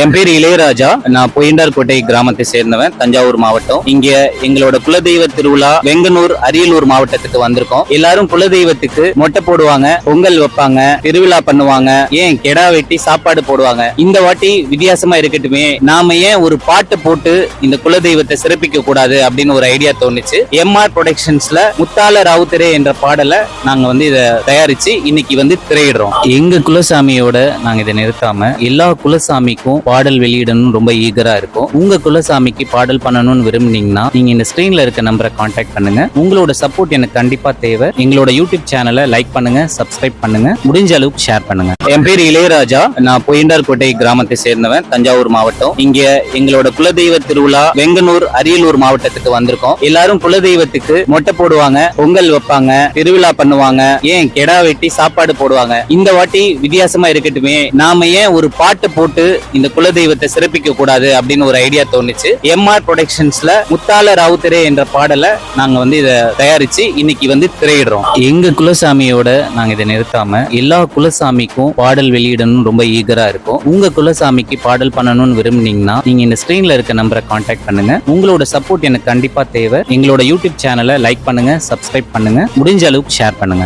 என் பேர் இளையராஜா. நான் பொய்யண்டார்கோட்டை கிராமத்தை சேர்ந்தவன், தஞ்சாவூர் மாவட்டம். இங்க எங்களோட குலதெய்வ திருவிழா வெங்கனூர் அரியலூர் மாவட்டத்துக்கு வந்திருக்கோம். எல்லாரும் குலதெய்வத்துக்கு மொட்டை போடுவாங்க, பொங்கல் வைப்பாங்க, திருவிழா பண்ணுவாங்க, ஏன் கெடா வெட்டி சாப்பாடு போடுவாங்க. இந்த வாட்டி வித்தியாசமா இருக்கட்டுமே, நாம ஏன் ஒரு பாட்டு போட்டு இந்த குலதெய்வத்தை சிறப்பிக்க கூடாது அப்படின்னு ஒரு ஐடியா தோணுச்சு. எம்ஆர் ப்ரொடக்ஷன்ஸ்ல முத்தால ராவுத்தரே என்ற பாடலை நாங்க இதை தயாரிச்சு இன்னைக்கு திரையிடுறோம். எங்க குலசாமியோட நாங்க இதை நிறுத்தாம எல்லா குலசாமிக்கும் பாடல் வெளியிடணும் ரொம்ப ஈகரா இருக்கும். உங்க குலசாமிக்கு பாடல் பண்ணணும்னு விரும்புனீங்கன்னா நீங்க இந்த ஸ்கிரீன்ல இருக்க நம்பரை கான்டாக்ட் பண்ணுங்க. உங்களோட சப்போர்ட் எனக்கு கண்டிப்பா தேவை. எங்களோட யூடியூப் சேனலை லைக் பண்ணுங்க, சப்ஸ்கிரைப் பண்ணுங்க, முடிஞ்ச அளவுக்கு ஷேர் பண்ணுங்க. என் பேர் இளையராஜா. நான் பொய்யண்டார்கோட்டை கிராமத்தை சேர்ந்தவன், தஞ்சாவூர் மாவட்டம். இங்க எங்களோட குலதெய்வ திருவிழா வெங்கனூர் அரியலூர் மாவட்டத்துக்கு வந்திருக்கோம். எல்லாரும் குலதெய்வத்துக்கு மொட்டை போடுவாங்க, பொங்கல் வைப்பாங்க, திருவிழா பண்ணுவாங்க, ஏன் கெடா வெட்டி சாப்பாடு போடுவாங்க. இந்த வாட்டி வித்தியாசமா இருக்கட்டுமே, நாம ஏன் ஒரு பாட்டு போட்டு இந்த குலதெய்வத்தை சிறப்பிக்க கூடாது அப்படின்னு ஒரு ஐடியா தோணுச்சு. எம்ஆர் ப்ரொடக்ஷன்ஸ்ல முத்தால ராவுத்தரே என்ற பாடலை நாங்க இதை தயாரிச்சு இன்னைக்கு திரையிடுறோம். எங்க குலசாமியோட நாங்க இதை நிறுத்தாம எல்லா குலசாமிக்கும் பாடல் வெளியிடணும் ரொம்ப ஈகரா இருக்கும். உங்க குலசாமிக்கு பாடல் பண்ணணும்னு விரும்புனீங்கன்னா நீங்க இந்த ஸ்கிரீன்ல இருக்க நம்பரை கான்டாக்ட் பண்ணுங்க. உங்களோட சப்போர்ட் எனக்கு கண்டிப்பா தேவை. எங்களோட யூடியூப் சேனலை லைக் பண்ணுங்க, சப்ஸ்கிரைப் பண்ணுங்க, முடிஞ்ச அளவுக்கு ஷேர் பண்ணுங்க.